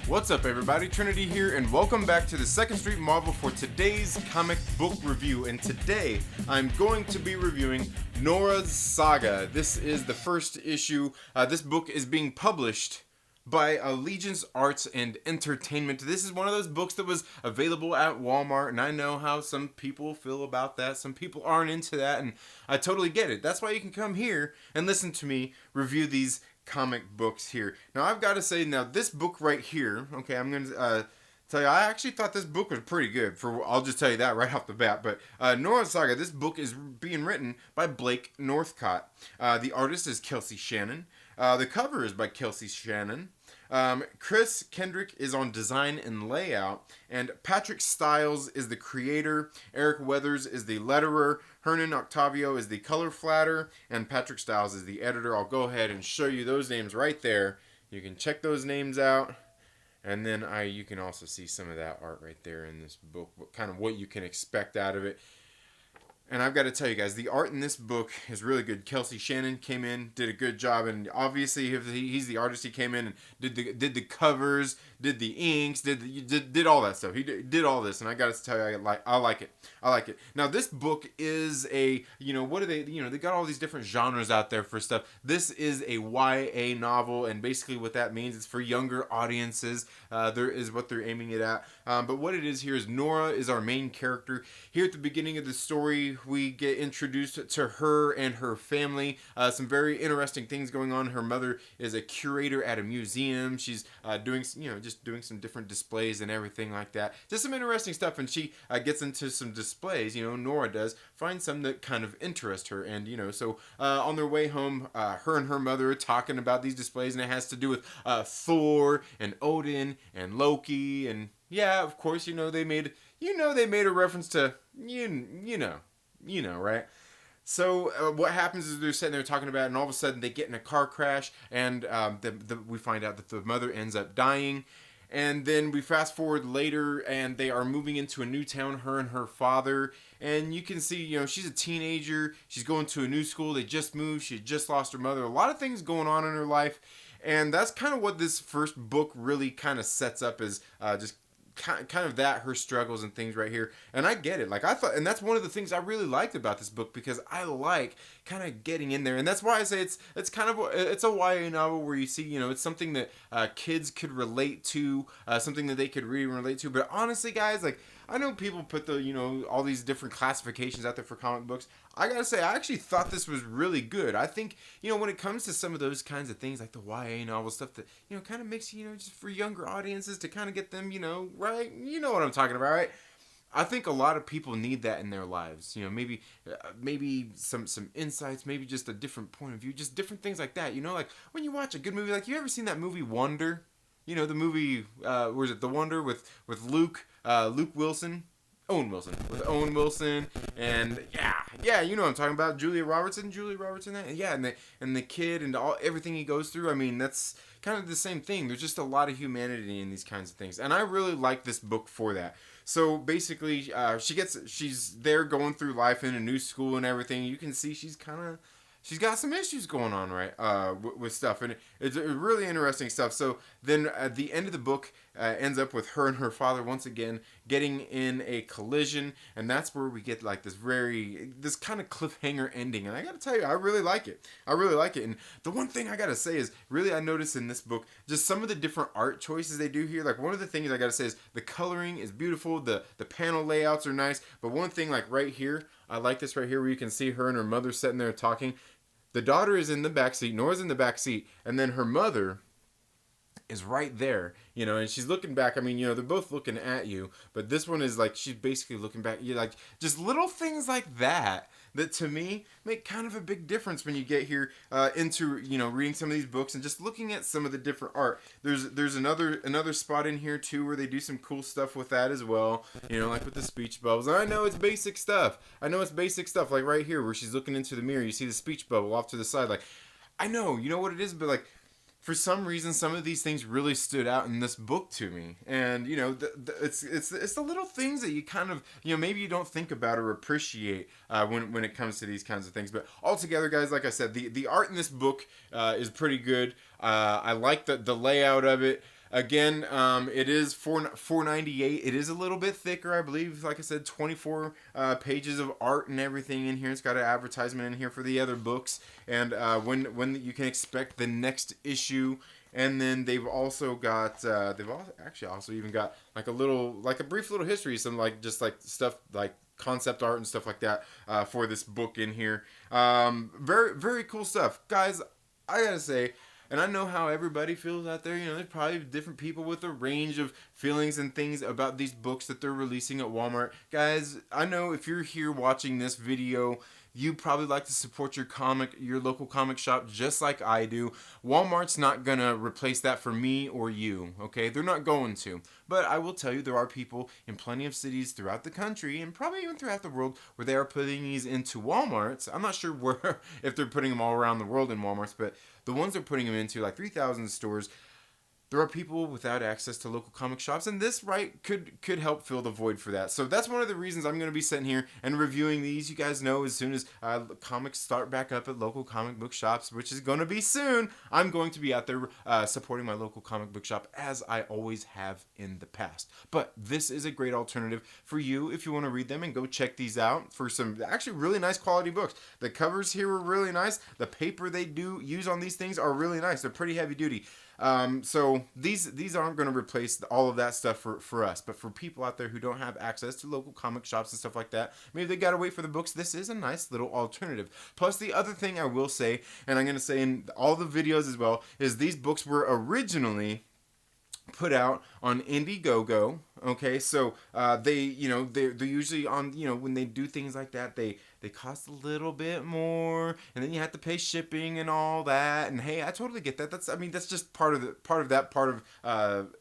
What's up, everybody? Trinity here, and welcome back to the Second Street Marvel for today's comic book review. And today, I'm going to be reviewing Norah's Saga. This is the first issue. This book is being published by Allegiance Arts and Entertainment. This is one of those books that was available at Walmart, and I know how some people feel about that. Some people aren't into that, and I totally get it. That's why you can come here and listen to me review these comic books here. Now, I've got to say, now this book right here, okay, I'm going to tell you, I actually thought this book was pretty good. I'll just tell you that right off the bat. But Norah's Saga, this book is being written by Blake Northcott. The artist is Kelsey Shannon. The cover is by Kelsey Shannon. Chris Kendrick is on design and layout, and Patrick Stiles is the creator. Eric Weathers is the letterer. Hernan Octavio is the color flatter, and Patrick Stiles is the editor. I'll go ahead and show you those names right there. You can check those names out, and then you can also see some of that art right there in this book, what you can expect out of it. And I've got to tell you guys, the art in this book is really good. Kelsey Shannon came in, did a good job, and obviously he's the artist. He came in and did the covers, did the inks, did all that stuff. He did all this, and I got to tell you, I like it. I like it. Now, this book is they got all these different genres out there for stuff. This is a YA novel, and basically what that means is for younger audiences. There is what they're aiming it at. But what it is here is Norah is our main character. Here at the beginning of the story, we get introduced to her and her family. Some very interesting things going on. Her mother is a curator at a museum. She's doing some different displays and everything like that. Just some interesting stuff. And she gets into some displays. Norah does find some that kind of interest her. And so on their way home, her and her mother are talking about these displays, and it has to do with Thor and Odin and Loki. And yeah, of course, they made a reference to right? So what happens is they're sitting there talking about it, and all of a sudden they get in a car crash, and we find out that the mother ends up dying. And then we fast forward later, and they are moving into a new town, her and her father. And you can see, she's a teenager. She's going to a new school. They just moved. She had just lost her mother. A lot of things going on in her life. And that's kind of what this first book really kind of sets up, is just kind of that, her struggles and things right here. And I get it. And that's one of the things I really liked about this book, because I like kind of getting in there. And that's why I say it's a YA novel where you see, it's something that kids could relate to, something that they could really relate to. But honestly, guys, I know people put all these different classifications out there for comic books. I gotta say, I actually thought this was really good. I think, when it comes to some of those kinds of things, like the YA novel stuff that, kind of makes, just for younger audiences to kind of get them, right? You know what I'm talking about, right? I think a lot of people need that in their lives. Maybe some insights, maybe just a different point of view, just different things like that. Like when you watch a good movie, you ever seen that movie Wonder? The movie, was it The Wonder with Luke Wilson? Owen Wilson, and yeah, you know what I'm talking about. Julia Roberts in that, and yeah, and the kid and everything he goes through. I mean, that's kind of the same thing. There's just a lot of humanity in these kinds of things, and I really like this book for that. So basically, she's there going through life in a new school and everything. You can see she's got some issues going on, right, with stuff, and it's really interesting stuff. So then at the end of the book ends up with her and her father once again getting in a collision, and that's where we get this kind of cliffhanger ending. And I gotta tell you, I really like it. And the one thing I gotta say is, really, I noticed in this book just some of the different art choices they do here. One of the things I gotta say is the coloring is beautiful, the panel layouts are nice, but one thing right here, I like this right here where you can see her and her mother sitting there talking. The daughter is in the back seat, Nora's in the back seat, and then her mother is right there, and she's looking back. I mean, they're both looking at you, but this one is she's basically looking back. You're just little things like that to me make kind of a big difference when you get here into reading some of these books and just looking at some of the different art. There's another spot in here too where they do some cool stuff with that as well, like with the speech bubbles. And I know it's basic stuff, like right here where she's looking into the mirror, you see the speech bubble off to the side. I know, you know what it is, but for some reason, some of these things really stood out in this book to me. And, you know, it's the little things that you kind of, you know, maybe you don't think about or appreciate when it comes to these kinds of things. But altogether, guys, like I said, the art in this book is pretty good. I like the layout of it. Again, it is $4.98. It is a little bit thicker, I believe. Like I said, 24 pages of art and everything in here. It's got an advertisement in here for the other books, and when you can expect the next issue. And then they've also got also even got like a brief little history, some just stuff like concept art and stuff like that for this book in here. Very, very cool stuff, guys. I gotta say. And I know how everybody feels out there. You know, there's probably different people with a range of feelings and things about these books that they're releasing at Walmart. Guys, I know if you're here watching this video, you probably like to support your local comic shop just like I do. Walmart's not going to replace that for me or you, okay? They're not going to. But I will tell you, there are people in plenty of cities throughout the country and probably even throughout the world where they are putting these into Walmarts. I'm not sure where, if they're putting them all around the world in Walmarts, but the ones they're putting them into, like 3,000 stores, there are people without access to local comic shops, and this could help fill the void for that. So that's one of the reasons I'm going to be sitting here and reviewing these. You guys know, as soon as comics start back up at local comic book shops, which is going to be soon, I'm going to be out there supporting my local comic book shop, as I always have in the past. But this is a great alternative for you if you want to read them and go check these out for some actually really nice quality books. The covers here are really nice. The paper they do use on these things are really nice. They're pretty heavy duty. So these aren't going to replace all of that stuff for us, but for people out there who don't have access to local comic shops and stuff like that, maybe they got to wait for the books. This is a nice little alternative. Plus, the other thing I will say, and I'm going to say in all the videos as well, is these books were originally put out on Indiegogo. Okay, so they're usually on, when they do things like that, they cost a little bit more, and then you have to pay shipping and all that. And hey, I totally get that. That's just part of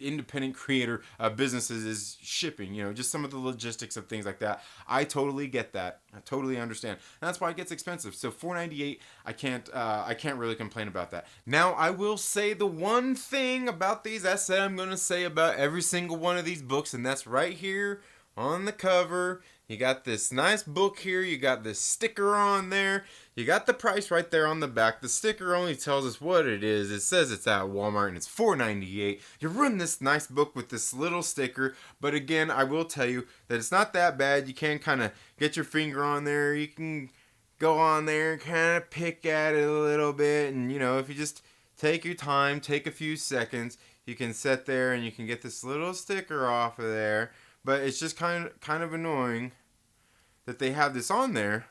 independent creator businesses is shipping, just some of the logistics of things like that. I totally get that. I totally understand. And that's why it gets expensive. So $4.98, I can't really complain about that. Now, I will say the one thing about these I said I'm going to say about every single one of these books, and that's right here on the cover. You got this nice book here. You got this sticker on there. You got the price right there on the back. The sticker only tells us what it is. It says it's at Walmart and it's $4.98. You run this nice book with this little sticker. But again, I will tell you that it's not that bad. You can kind of get your finger on there. You can go on there and kind of pick at it a little bit. And, if you just take your time, take a few seconds, you can sit there and you can get this little sticker off of there. But it's just kind of annoying that they have this on there,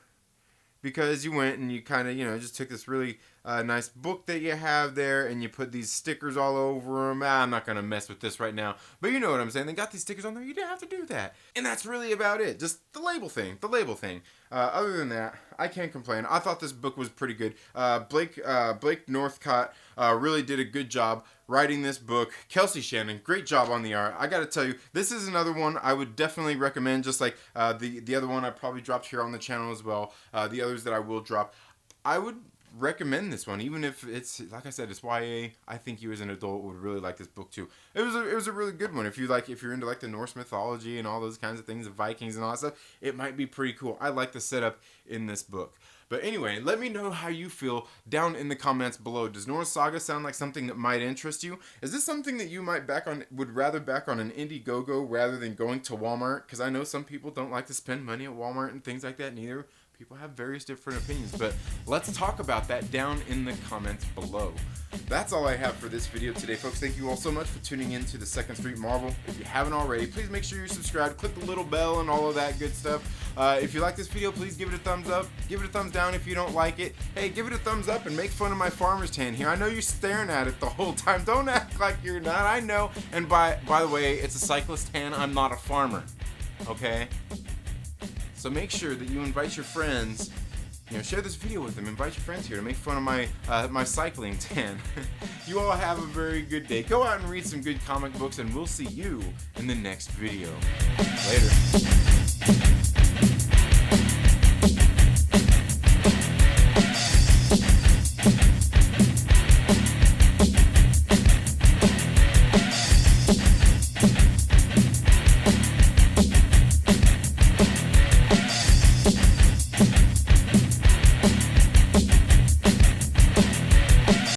because you went and you kind of, just took this really nice book that you have there and you put these stickers all over them. I'm not going to mess with this right now, but you know what I'm saying. They got these stickers on there. You didn't have to do that. And that's really about it. Just the label thing. Other than that, I can't complain. I thought this book was pretty good. Blake Northcott really did a good job writing this book. Kelsey Shannon, great job on the art. I got to tell you, this is another one I would definitely recommend, just like the other one I probably dropped here on the channel as well. The others that I will drop, I would recommend this one, even if it's, like I said, it's YA. I think you as an adult would really like this book too. It was a really good one. If you're into like the Norse mythology and all those kinds of things, the Vikings and all that stuff, it might be pretty cool. I like the setup in this book. But anyway, let me know how you feel down in the comments below. Does Norah Saga sound like something that might interest you? Is this something that you would rather back on an Indiegogo rather than going to Walmart? Because I know some people don't like to spend money at Walmart and things like that neither. People have various different opinions, but let's talk about that down in the comments below. That's all I have for this video today, folks. Thank you all so much for tuning in to the 2nd Street Marvel. If you haven't already, please make sure you're subscribed, click the little bell and all of that good stuff. If you like this video, please give it a thumbs up. Give it a thumbs down if you don't like it. Hey, give it a thumbs up and make fun of my farmer's tan here. I know you're staring at it the whole time. Don't act like you're not. I know. And by the way, it's a cyclist tan. I'm not a farmer. Okay? So make sure that you invite your friends, share this video with them, invite your friends here to make fun of my cycling tan. You all have a very good day. Go out and read some good comic books, and we'll see you in the next video. Later.